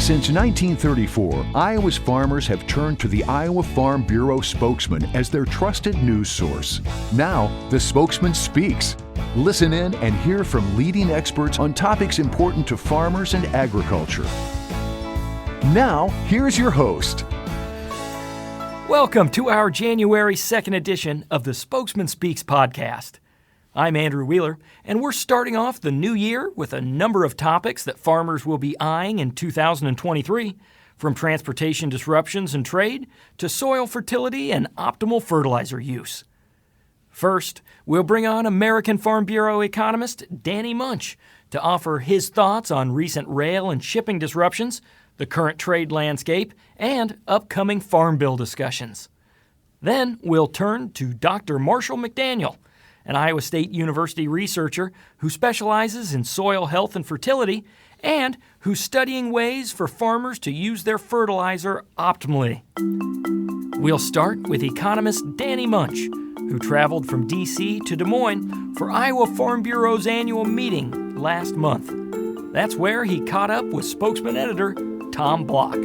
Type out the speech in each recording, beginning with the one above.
Since 1934, Iowa's farmers have turned to the Iowa Farm Bureau spokesman as their trusted news source. Now, the Spokesman Speaks. Listen in and hear from leading experts on topics important to farmers and agriculture. Now, here's your host. Welcome to our January 2nd edition of the Spokesman Speaks podcast. I'm Andrew Wheeler, and we're starting off the new year with a number of topics that farmers will be eyeing in 2023, from transportation disruptions and trade to soil fertility and optimal fertilizer use. First, we'll bring on American Farm Bureau economist Danny Munch to offer his thoughts on recent rail and shipping disruptions, the current trade landscape, and upcoming farm bill discussions. Then we'll turn to Dr. Marshall McDaniel, an Iowa State University researcher who specializes in soil health and fertility and who's studying ways for farmers to use their fertilizer optimally. We'll start with economist Danny Munch, who traveled from D.C. to Des Moines for Iowa Farm Bureau's annual meeting last month. That's where he caught up with spokesman editor Tom Block.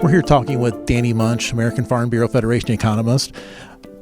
We're here talking with Danny Munch, American Farm Bureau Federation economist.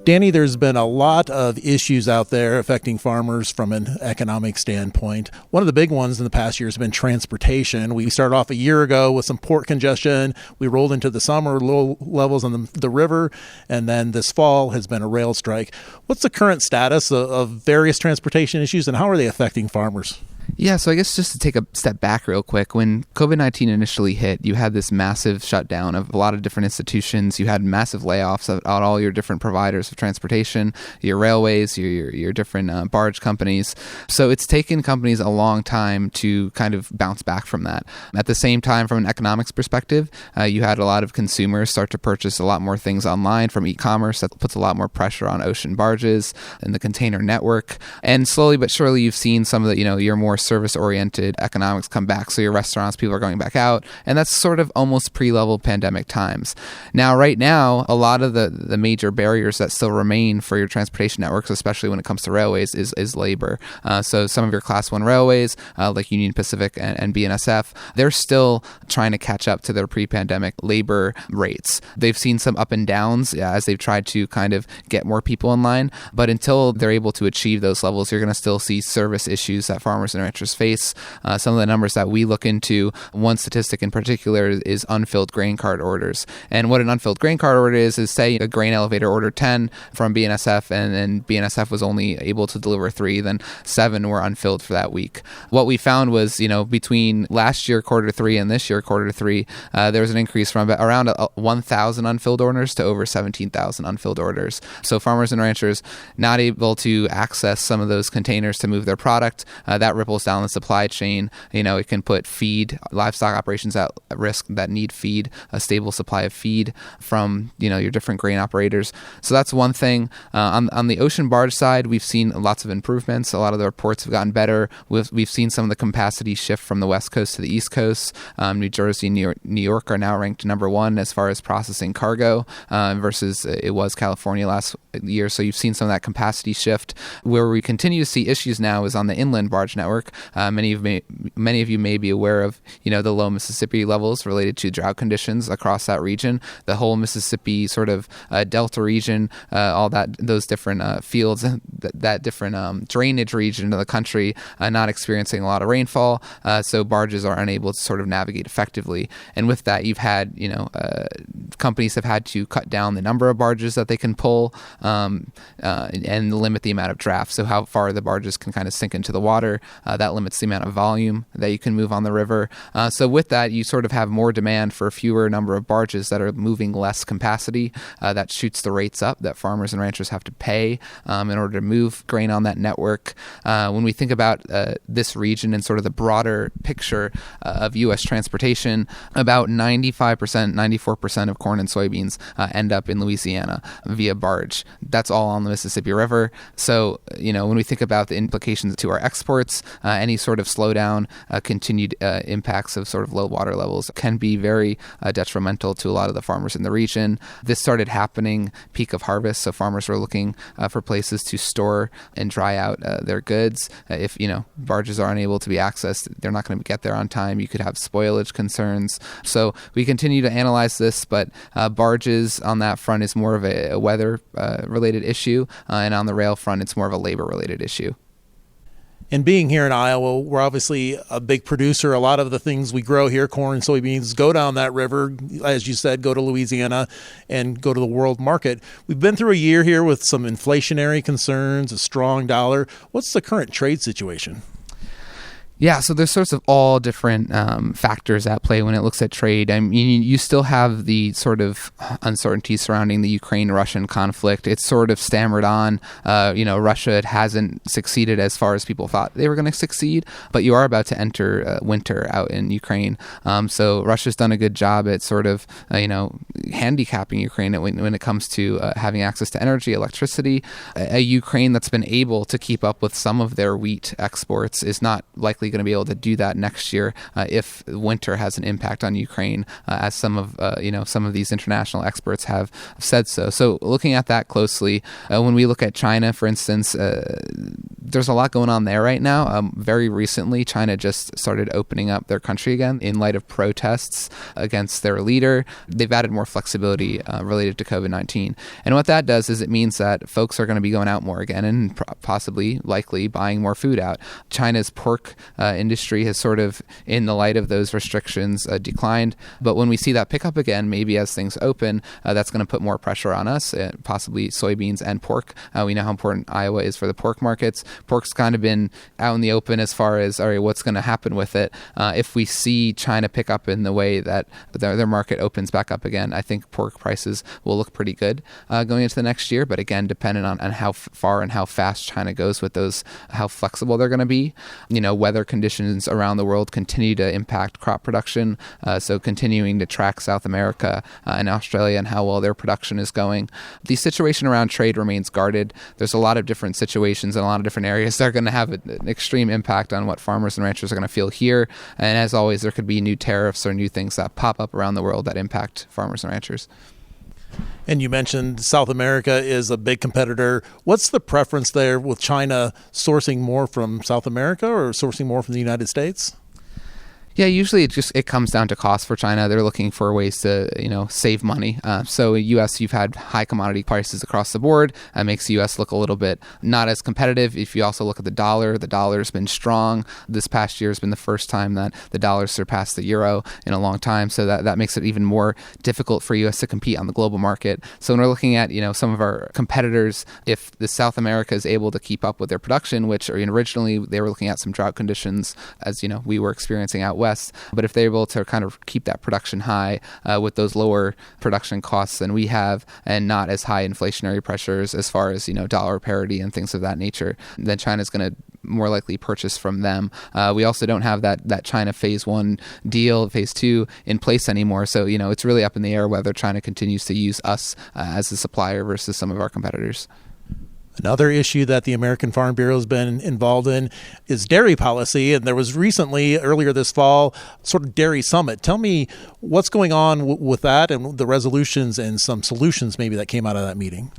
Danny, there's been a lot of issues out there affecting farmers from an economic standpoint. One of the big ones in the past year has been transportation. We started off a year ago with some port congestion. We rolled into the summer, low levels on the river, and then this fall has been a rail strike. What's the current status of various transportation issues, and how are they affecting farmers? Yeah, so I guess just to take a step back real quick, when COVID-19 initially hit, you had this massive shutdown of a lot of different institutions. You had massive layoffs at all your different providers of transportation, your railways, your different barge companies. So it's taken companies a long time to kind of bounce back from that. At the same time, from an economics perspective, you had a lot of consumers start to purchase a lot more things online from e-commerce. That puts a lot more pressure on ocean barges and the container network. And slowly but surely, you've seen some of the, your more service-oriented economics come back. So your restaurants, people are going back out, and that's sort of almost pre-level pandemic times. Now, right now, a lot of the major barriers that still remain for your transportation networks, especially when it comes to railways, is labor. So some of your Class 1 railways, like Union Pacific and BNSF, they're still trying to catch up to their pre-pandemic labor rates. They've seen some up and downs as they've tried to kind of get more people in line, but until they're able to achieve those levels, you're going to still see service issues that farmers and ranchers face. Some of the numbers that we look into, one statistic in particular is unfilled grain cart orders. And what an unfilled grain cart order is say a grain elevator ordered 10 from BNSF and BNSF was only able to deliver 3, then 7 were unfilled for that week. What we found was, between last year quarter 3 and this year quarter 3, there was an increase from around 1,000 unfilled orders to over 17,000 unfilled orders. So farmers and ranchers not able to access some of those containers to move their product, that ripples down the supply chain. It can put livestock operations at risk that need feed, a stable supply of feed from, your different grain operators. So that's one thing. On the ocean barge side, we've seen lots of improvements. A lot of the reports have gotten better. We've seen some of the capacity shift from the West Coast to the East Coast. New Jersey and New York are now ranked number 1 as far as processing cargo versus it was California last year. So you've seen some of that capacity shift. Where we continue to see issues now is on the inland barge network. Many of you may be aware of, the low Mississippi levels related to drought conditions across that region. The whole Mississippi sort of Delta region, all those different fields, that different drainage region of the country, not experiencing a lot of rainfall. So barges are unable to sort of navigate effectively. And with that, you've had, companies have had to cut down the number of barges that they can pull and limit the amount of draft. So how far the barges can kind of sink into the water. That limits the amount of volume that you can move on the river. So with that, you sort of have more demand for a fewer number of barges that are moving less capacity. That shoots the rates up that farmers and ranchers have to pay in order to move grain on that network. When we think about this region and sort of the broader picture of U.S. transportation, about 95%, 94% of corn and soybeans end up in Louisiana via barge. That's all on the Mississippi River. So, when we think about the implications to our exports, any sort of slowdown, continued impacts of sort of low water levels can be very detrimental to a lot of the farmers in the region. This started happening peak of harvest, so farmers were looking for places to store and dry out their goods. If, barges are unable to be accessed, they're not going to get there on time. You could have spoilage concerns. So we continue to analyze this, but barges on that front is more of a weather-related issue, and on the rail front, it's more of a labor-related issue. And being here in Iowa, we're obviously a big producer. A lot of the things we grow here, corn, soybeans, go down that river, as you said, go to Louisiana and go to the world market. We've been through a year here with some inflationary concerns, a strong dollar. What's the current trade situation? Yeah, so there's sorts of all different factors at play when it looks at trade. I mean, you still have the sort of uncertainty surrounding the Ukraine-Russian conflict. It's sort of stammered on. Russia hasn't succeeded as far as people thought they were going to succeed, but you are about to enter winter out in Ukraine. So Russia's done a good job at sort of, handicapping Ukraine when it comes to having access to energy, electricity. A Ukraine that's been able to keep up with some of their wheat exports is not likely going to be able to do that next year if winter has an impact on Ukraine, as some of these international experts have said so. So looking at that closely, when we look at China, for instance, there's a lot going on there right now. Very recently, China just started opening up their country again in light of protests against their leader. They've added more flexibility related to COVID-19. And what that does is it means that folks are going to be going out more again and likely buying more food out. China's pork industry has sort of, in the light of those restrictions, declined. But when we see that pick up again, maybe as things open, that's going to put more pressure on us, possibly soybeans and pork. We know how important Iowa is for the pork markets. Pork's kind of been out in the open as far as, all right, what's going to happen with it. If we see China pick up in the way that their market opens back up again, I think pork prices will look pretty good going into the next year. But again, dependent on how far and how fast China goes with those, how flexible they're going to be. Weather conditions around the world continue to impact crop production. So continuing to track South America and Australia and how well their production is going. The situation around trade remains guarded. There's a lot of different situations in a lot of different areas that are going to have an extreme impact on what farmers and ranchers are going to feel here. And as always, there could be new tariffs or new things that pop up around the world that impact farmers and ranchers. And you mentioned South America is a big competitor. What's the preference there with China sourcing more from South America or sourcing more from the United States? Yeah, usually it comes down to cost for China. They're looking for ways to, save money. So in U.S., you've had high commodity prices across the board. That makes the U.S. look a little bit not as competitive. If you also look at the dollar's been strong. This past year has been the first time that the dollar surpassed the euro in a long time. So that makes it even more difficult for U.S. to compete on the global market. So when we're looking at, some of our competitors, if the South America is able to keep up with their production, which originally they were looking at some drought conditions, as we were experiencing out west. But if they're able to kind of keep that production high with those lower production costs than we have and not as high inflationary pressures as far as, dollar parity and things of that nature, then China's going to more likely purchase from them. We also don't have that China phase 1 deal, phase 2 in place anymore. So, it's really up in the air whether China continues to use us as a supplier versus some of our competitors. Another issue that the American Farm Bureau has been involved in is dairy policy. And there was recently, earlier this fall, sort of dairy summit. Tell me what's going on with that and the resolutions and some solutions maybe that came out of that meeting.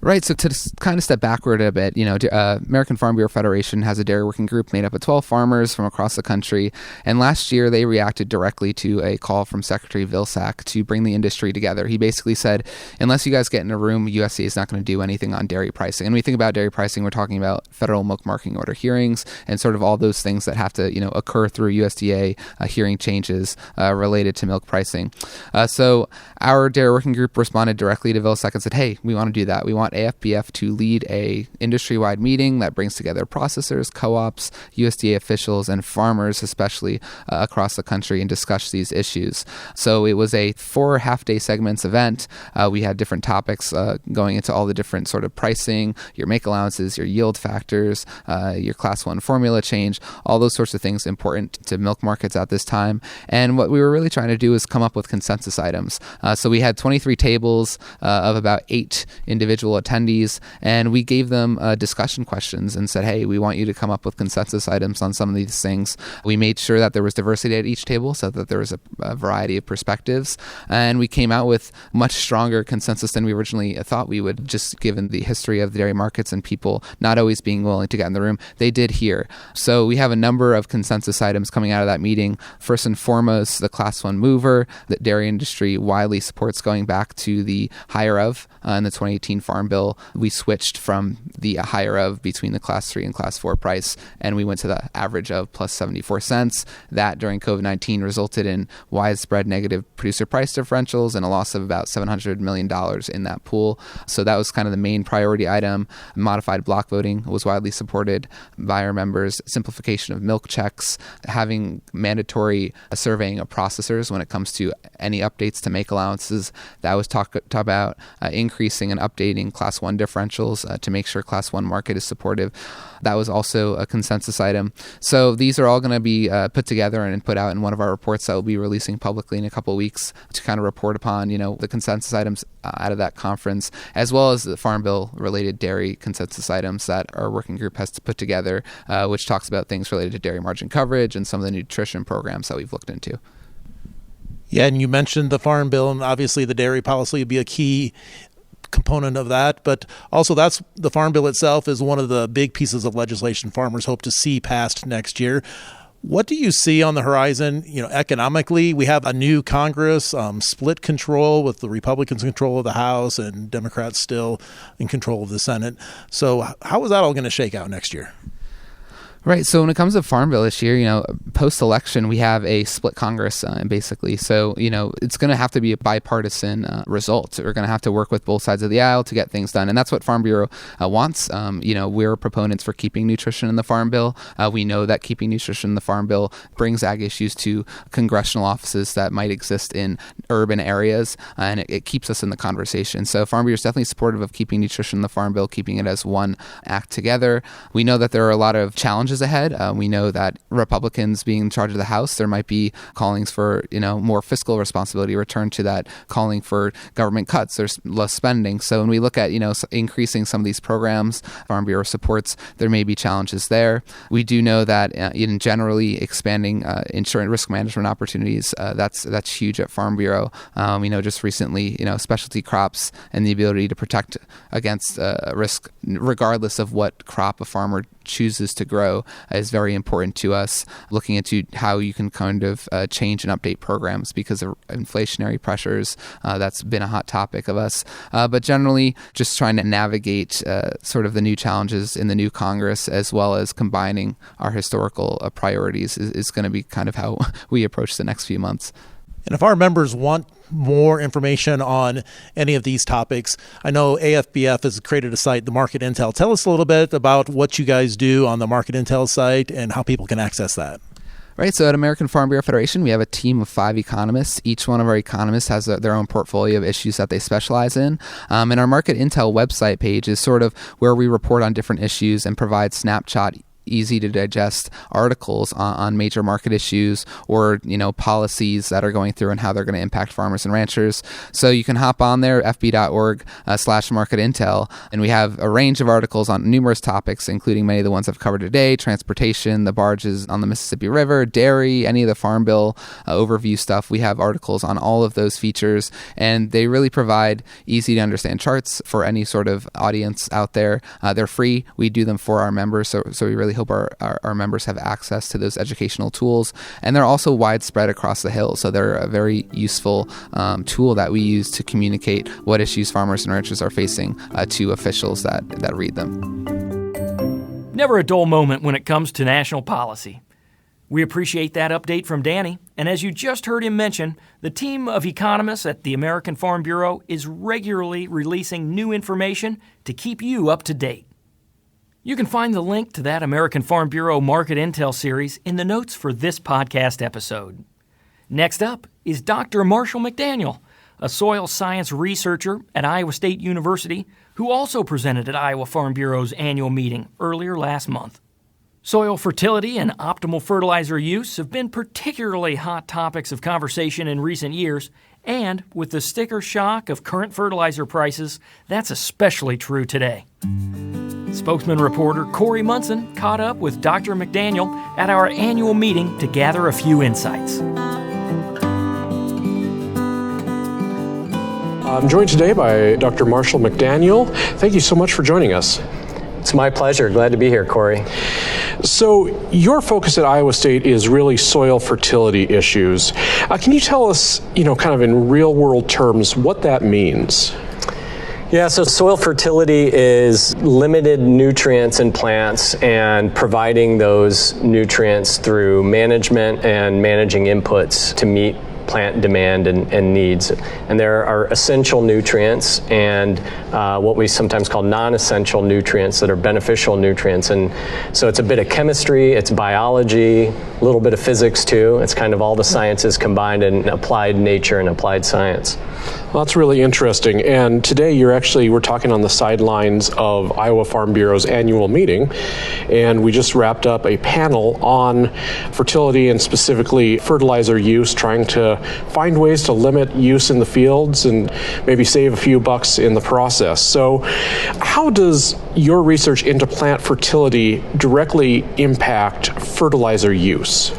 Right. So to kind of step backward a bit, American Farm Bureau Federation has a dairy working group made up of 12 farmers from across the country. And last year, they reacted directly to a call from Secretary Vilsack to bring the industry together. He basically said, unless you guys get in a room, USDA is not going to do anything on dairy pricing. And when we think about dairy pricing, we're talking about federal milk marketing order hearings and sort of all those things that have to, occur through USDA hearing changes related to milk pricing. So our dairy working group responded directly to Vilsack and said, hey, we want to do that. We want AFBF to lead a industry-wide meeting that brings together processors, co-ops, USDA officials, and farmers, especially across the country, and discuss these issues. So it was a 4 half-day segments event. We had different topics going into all the different sort of pricing, your make allowances, your yield factors, your class 1 formula change, all those sorts of things important to milk markets at this time. And what we were really trying to do is come up with consensus items. So we had 23 tables of about 8 individual virtual attendees, and we gave them discussion questions and said, hey, we want you to come up with consensus items on some of these things. We made sure that there was diversity at each table so that there was a variety of perspectives, and we came out with much stronger consensus than we originally thought we would, just given the history of the dairy markets and people not always being willing to get in the room. They did here. So we have a number of consensus items coming out of that meeting. First and foremost, the Class 1 mover. The dairy industry widely supports going back to the higher of in the 2018 Farm Bill. We switched from the higher of between the Class 3 and Class 4 price, and we went to the average of plus 74 cents. That during COVID-19 resulted in widespread negative producer price differentials and a loss of about $700 million in that pool. So that was kind of the main priority item. Modified block voting was widely supported by our members. Simplification of milk checks, having mandatory surveying of processors when it comes to any updates to make allowances. That was talked about. Increasing and updating Class 1 differentials to make sure Class 1 market is supportive. That was also a consensus item. So these are all going to be put together and put out in one of our reports that we'll be releasing publicly in a couple of weeks to kind of report upon, the consensus items out of that conference, as well as the Farm Bill related dairy consensus items that our working group has to put together, which talks about things related to dairy margin coverage and some of the nutrition programs that we've looked into. Yeah, and you mentioned the Farm Bill, and obviously the dairy policy would be a key component of that, but also that's the Farm Bill itself is one of the big pieces of legislation farmers hope to see passed next year. What do you see on the horizon? Economically, we have a new Congress, split control with the Republicans in control of the House and Democrats still in control of the Senate. So how is that all going to shake out next year? Right. So when it comes to Farm Bill this year, post-election, we have a split Congress, basically. So, it's going to have to be a bipartisan result. We're going to have to work with both sides of the aisle to get things done. And that's what Farm Bureau wants. We're proponents for keeping nutrition in the Farm Bill. We know that keeping nutrition in the Farm Bill brings ag issues to congressional offices that might exist in urban areas, and it keeps us in the conversation. So Farm Bureau is definitely supportive of keeping nutrition in the Farm Bill, keeping it as one act together. We know that there are a lot of challenges ahead. We know that Republicans being in charge of the House, there might be callings for, more fiscal responsibility, return to that, calling for government cuts. There's less spending. So when we look at, increasing some of these programs, Farm Bureau supports, there may be challenges there. We do know that in generally expanding insurance risk management opportunities, that's huge at Farm Bureau. We know just recently, specialty crops and the ability to protect against risk, regardless of what crop a farmer chooses to grow, is very important to us. Looking into how you can kind of change and update programs because of inflationary pressures, that's been a hot topic of us. But generally, just trying to navigate sort of the new challenges in the new Congress, as well as combining our historical priorities, is going to be kind of how we approach the next few months. And if our members want more information on any of these topics, I know AFBF has created a site, the Market Intel. Tell us a little bit about what you guys do on the Market Intel site and how people can access that. Right. So at American Farm Bureau Federation, we have a team of 5 economists. Each one of our economists has their own portfolio of issues that they specialize in. And our Market Intel website page is sort of where we report on different issues and provide snapshot easy to digest articles on major market issues or, policies that are going through and how they're going to impact farmers and ranchers. So you can hop on there, fb.org/market intel. And we have a range of articles on numerous topics, including many of the ones I've covered today: transportation, the barges on the Mississippi River, dairy, any of the Farm Bill overview stuff. We have articles on all of those features, and they really provide easy to understand charts for any sort of audience out there. They're free. We do them for our members. So we really hope our members have access to those educational tools. And they're also widespread across the Hill. So they're a very useful tool that we use to communicate what issues farmers and ranchers are facing to officials that read them. Never a dull moment when it comes to national policy. We appreciate that update from Danny. And as you just heard him mention, the team of economists at the American Farm Bureau is regularly releasing new information to keep you up to date. You can find the link to that American Farm Bureau Market Intel series in the notes for this podcast episode. Next up is Dr. Marshall McDaniel, a soil science researcher at Iowa State University, who also presented at Iowa Farm Bureau's annual meeting earlier last month. Soil fertility and optimal fertilizer use have been particularly hot topics of conversation in recent years, And with the sticker shock of current fertilizer prices, that's especially true today. Spokesman reporter Corey Munson caught up with Dr. McDaniel at our annual meeting to gather a few insights. I'm joined today by Dr. Marshall McDaniel. Thank you so much for joining us. It's my pleasure. Glad to be here, Corey. So your focus at Iowa State is really soil fertility issues. Can you tell us, kind of in real world terms, what that means? Yeah, so soil fertility is limited nutrients in plants and providing those nutrients through management and managing inputs to meet plant demand and needs. And there are essential nutrients and what we sometimes call non-essential nutrients that are beneficial nutrients. And so it's a bit of chemistry, it's biology, a little bit of physics too. It's kind of all the sciences combined in applied nature and applied science. Well, that's really interesting. And today we're talking on the sidelines of Iowa Farm Bureau's annual meeting. And we just wrapped up a panel on fertility and specifically fertilizer use, trying to find ways to limit use in the fields and maybe save a few bucks in the process. So how does your research into plant fertility directly impact fertilizer use?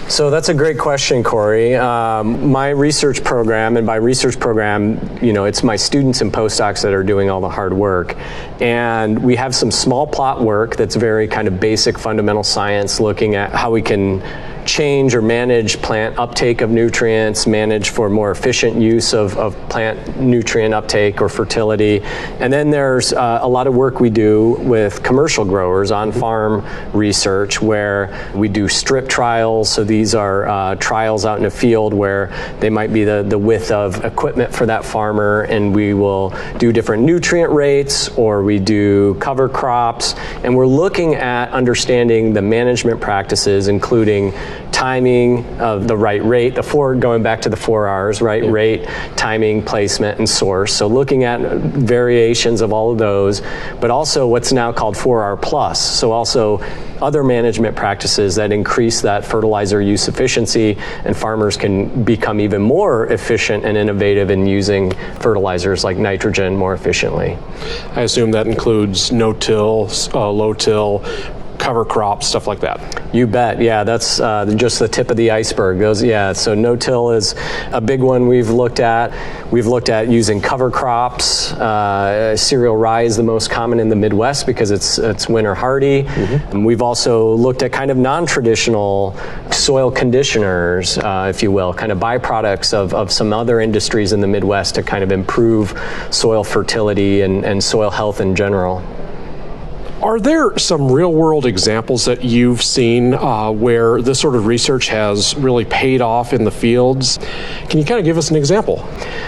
So that's a great question, Corey. My research program, and by research program, it's my students and postdocs that are doing all the hard work. And we have some small plot work that's very kind of basic fundamental science, looking at how we can change or manage plant uptake of nutrients, manage for more efficient use of plant nutrient uptake or fertility. And then there's a lot of work we do with commercial growers on farm research where we do strip trials. So these are trials out in a field where they might be the width of equipment for that farmer, and we will do different nutrient rates or we do cover crops. And we're looking at understanding the management practices, including timing of the right rate, going back to the 4 R's, right? Yep. Rate, timing, placement, and source. So looking at variations of all of those, but also what's now called 4R plus. So also other management practices that increase that fertilizer use efficiency, and farmers can become even more efficient and innovative in using fertilizers like nitrogen more efficiently. I assume that includes no-till, low-till, cover crops, stuff like that. You bet. Yeah, that's just the tip of the iceberg. So no-till is a big one we've looked at. We've looked at using cover crops. Cereal rye is the most common in the Midwest because it's winter hardy. Mm-hmm. And we've also looked at kind of non-traditional soil conditioners, if you will, kind of byproducts of some other industries in the Midwest to kind of improve soil fertility and soil health in general. Are there some real-world examples that you've seen where this sort of research has really paid off in the fields? Can you kind of give us an example?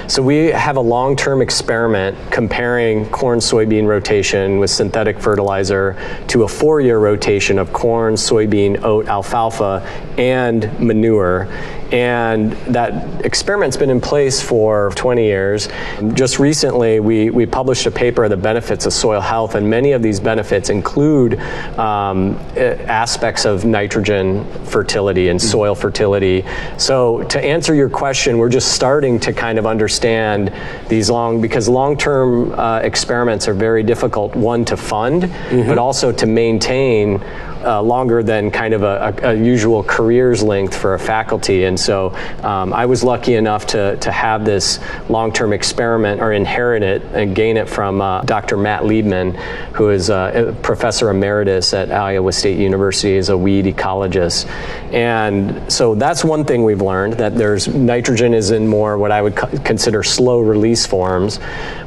So we have a long-term experiment comparing corn-soybean rotation with synthetic fertilizer to a 4-year rotation of corn, soybean, oat, alfalfa, and manure. And that experiment's been in place for 20 years. Just recently, we published a paper of the benefits of soil health, and many of these benefits include aspects of nitrogen fertility and soil fertility. So to answer your question, we're just starting to kind of understand these because long-term experiments are very difficult, one, to fund, but also to maintain longer than kind of a usual career's length for a faculty. And so I was lucky enough to have this long-term experiment or inherit it and gain it from Dr. Matt Liebman, who is a professor emeritus at Iowa State University as a weed ecologist. And so that's one thing we've learned, that nitrogen is in more what I would consider slow release forms.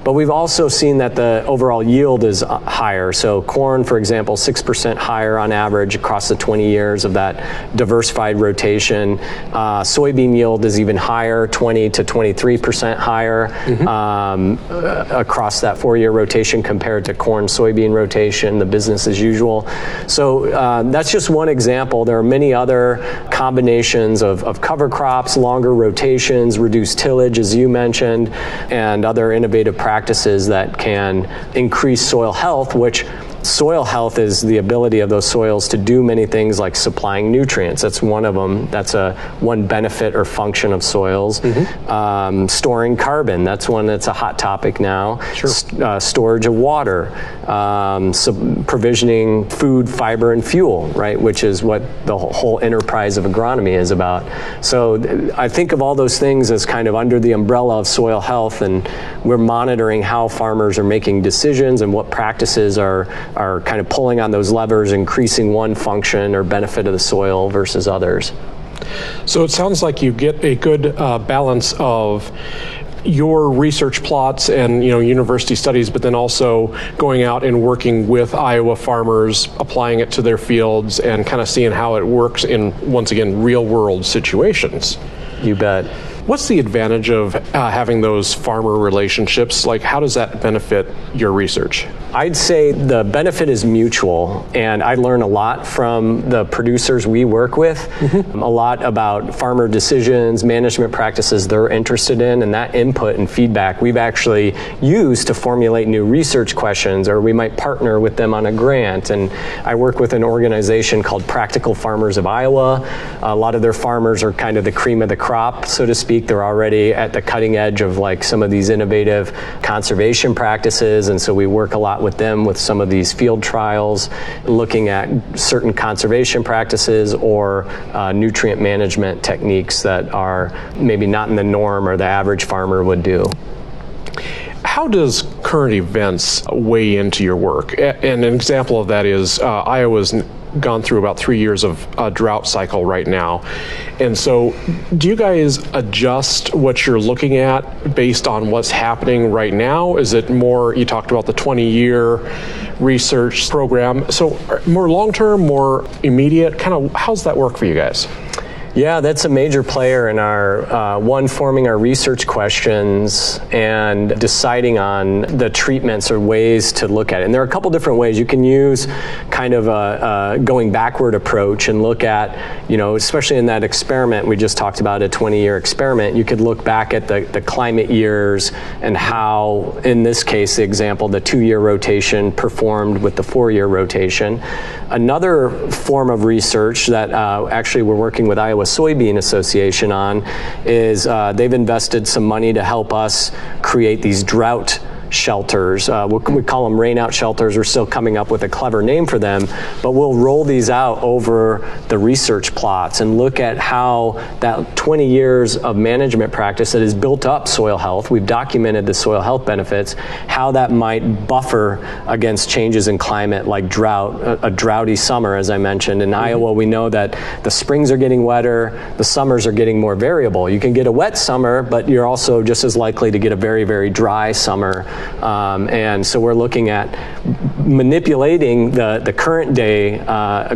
But we've also seen that the overall yield is higher. So corn, for example, 6% higher on average across the 20 years of that diversified rotation. Soybean yield is even higher, 20 to 23% higher across that 4-year rotation compared to corn-soybean rotation, the business as usual. So that's just one example. There are many other combinations of cover crops, longer rotations, reduced tillage, as you mentioned, and other innovative practices that can increase soil health, which Soil health is the ability of those soils to do many things like supplying nutrients. That's one of them. That's one benefit or function of soils. Storing carbon. That's one that's a hot topic now. Sure. Storage of water. Provisioning food, fiber, and fuel, right? Which is what the whole enterprise of agronomy is about. So I think of all those things as kind of under the umbrella of soil health, and we're monitoring how farmers are making decisions and what practices are kind of pulling on those levers, increasing one function or benefit of the soil versus others. So it sounds like you get a good balance of your research plots and university studies, but then also going out and working with Iowa farmers, applying it to their fields, and kind of seeing how it works in, once again, real world situations. You bet. What's the advantage of having those farmer relationships? Like, how does that benefit your research? I'd say the benefit is mutual, and I learn a lot from the producers we work with, a lot about farmer decisions, management practices they're interested in, and that input and feedback we've actually used to formulate new research questions, or we might partner with them on a grant. And I work with an organization called Practical Farmers of Iowa. A lot of their farmers are kind of the cream of the crop, so to speak. They're already at the cutting edge of like some of these innovative conservation practices, and so we work a lot with them with some of these field trials, looking at certain conservation practices or nutrient management techniques that are maybe not in the norm or the average farmer would do. How does current events weigh into your work? And an example of that is Iowa's gone through about 3 years of a drought cycle right now. And so do you guys adjust what you're looking at based on what's happening right now? Is it more, you talked about the 20-year research program, so more long-term, more immediate, kind of how's that work for you guys? Yeah, that's a major player in our, forming our research questions and deciding on the treatments or ways to look at it. And there are a couple different ways. You can use kind of a going backward approach and look at, especially in that experiment we just talked about, a 20-year experiment, you could look back at the climate years and how, in this case, the example, the 2-year rotation performed with the 4-year rotation. Another form of research that actually we're working with Iowa Soybean Association on is they've invested some money to help us create these drought shelters. We call them rainout shelters. We're still coming up with a clever name for them, but we'll roll these out over the research plots and look at how that 20 years of management practice that has built up soil health, we've documented the soil health benefits, how that might buffer against changes in climate like drought, a droughty summer, as I mentioned. In Iowa, we know that the springs are getting wetter, the summers are getting more variable. You can get a wet summer, but you're also just as likely to get a very, very dry summer. And so we're looking at manipulating the current day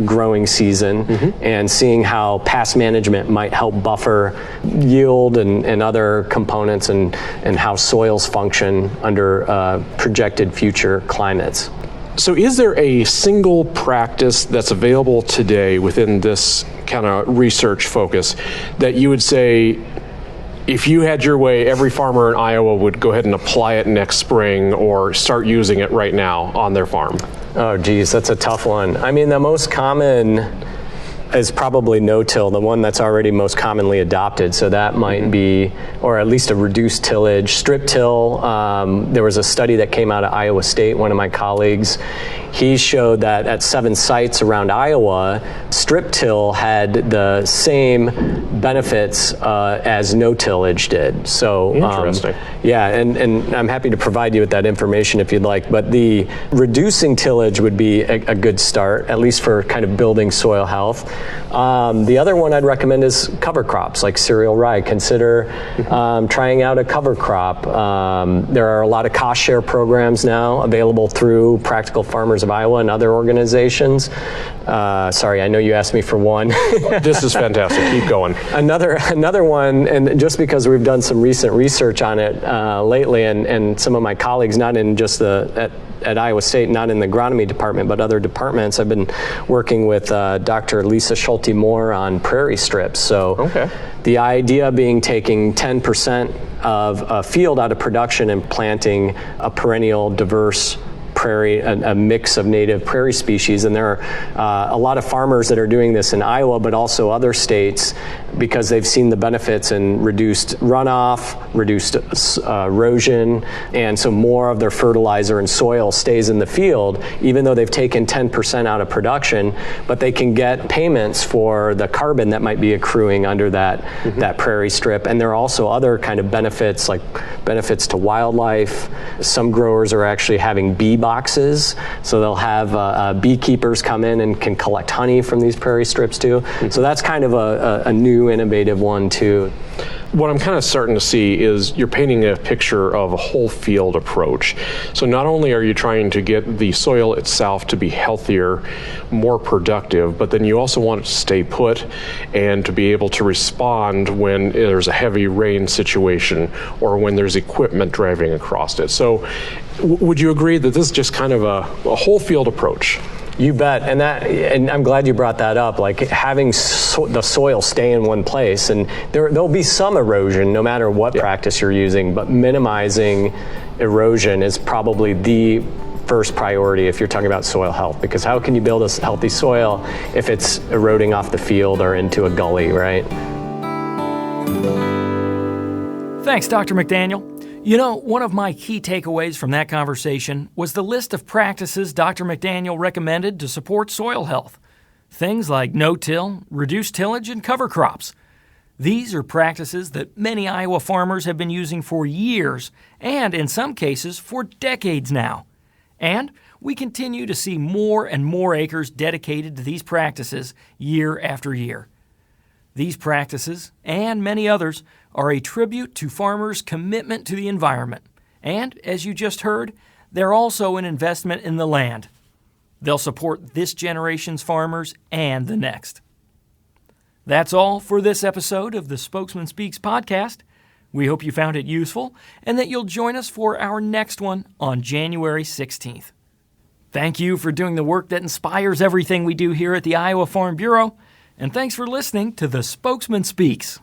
growing season and seeing how past management might help buffer yield and other components and how soils function under projected future climates. So is there a single practice that's available today within this kind of research focus that you would say, if you had your way, every farmer in Iowa would go ahead and apply it next spring or start using it right now on their farm? Oh, geez, that's a tough one. I mean, the most common is probably no-till, the one that's already most commonly adopted. So that might be, or at least a reduced tillage. Strip till, there was a study that came out of Iowa State, one of my colleagues. He showed that at 7 sites around Iowa, strip till had the same benefits as no tillage did. So interesting. Yeah, and I'm happy to provide you with that information if you'd like. But the reducing tillage would be a good start, at least for kind of building soil health. The other one I'd recommend is cover crops like cereal rye. Consider trying out a cover crop. There are a lot of cost share programs now available through Practical Farmers of Iowa and other organizations. Sorry, I know you asked me for one. This is fantastic. Keep going. Another one, and just because we've done some recent research on it lately, and some of my colleagues, not in just at Iowa State, not in the agronomy department, but other departments, I've been working with Dr. Lisa Schulte-Moore on prairie strips. So the idea being taking 10% of a field out of production and planting a perennial diverse a mix of native prairie species. And there are a lot of farmers that are doing this in Iowa, but also other states, because they've seen the benefits in reduced runoff, reduced erosion, and so more of their fertilizer and soil stays in the field, even though they've taken 10% out of production, but they can get payments for the carbon that might be accruing under that prairie strip. And there are also other kind of benefits, like benefits to wildlife. Some growers are actually having bee boxes, so they'll have beekeepers come in and can collect honey from these prairie strips too. So that's kind of a new innovative one too. What I'm kind of starting to see is you're painting a picture of a whole field approach. So not only are you trying to get the soil itself to be healthier, more productive, but then you also want it to stay put and to be able to respond when there's a heavy rain situation or when there's equipment driving across it. So would you agree that this is just kind of a whole field approach? You bet, and I'm glad you brought that up. Like having the soil stay in one place, and there'll be some erosion no matter what practice you're using, but minimizing erosion is probably the first priority if you're talking about soil health. Because how can you build a healthy soil if it's eroding off the field or into a gully, right? Thanks, Dr. McDaniel. You know, one of my key takeaways from that conversation was the list of practices Dr. McDaniel recommended to support soil health. Things like no-till, reduced tillage, and cover crops. These are practices that many Iowa farmers have been using for years, and in some cases for decades now. And we continue to see more and more acres dedicated to these practices year after year. These practices, and many others, are a tribute to farmers' commitment to the environment. And, as you just heard, they're also an investment in the land. They'll support this generation's farmers and the next. That's all for this episode of the Spokesman Speaks podcast. We hope you found it useful and that you'll join us for our next one on January 16th. Thank you for doing the work that inspires everything we do here at the Iowa Farm Bureau. And thanks for listening to the Spokesman Speaks.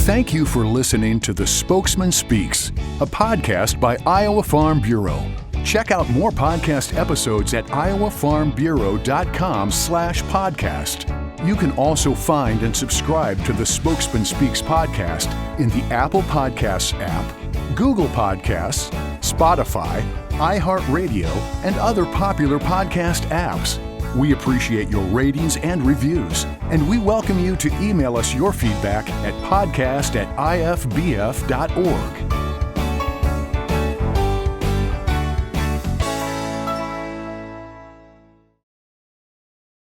Thank you for listening to the Spokesman Speaks, a podcast by Iowa Farm Bureau. Check out more podcast episodes at iowafarmbureau.com/podcast. You can also find and subscribe to the Spokesman Speaks podcast in the Apple Podcasts app, Google Podcasts, Spotify, iHeartRadio, and other popular podcast apps. We appreciate your ratings and reviews, and we welcome you to email us your feedback at podcast@ifbf.org.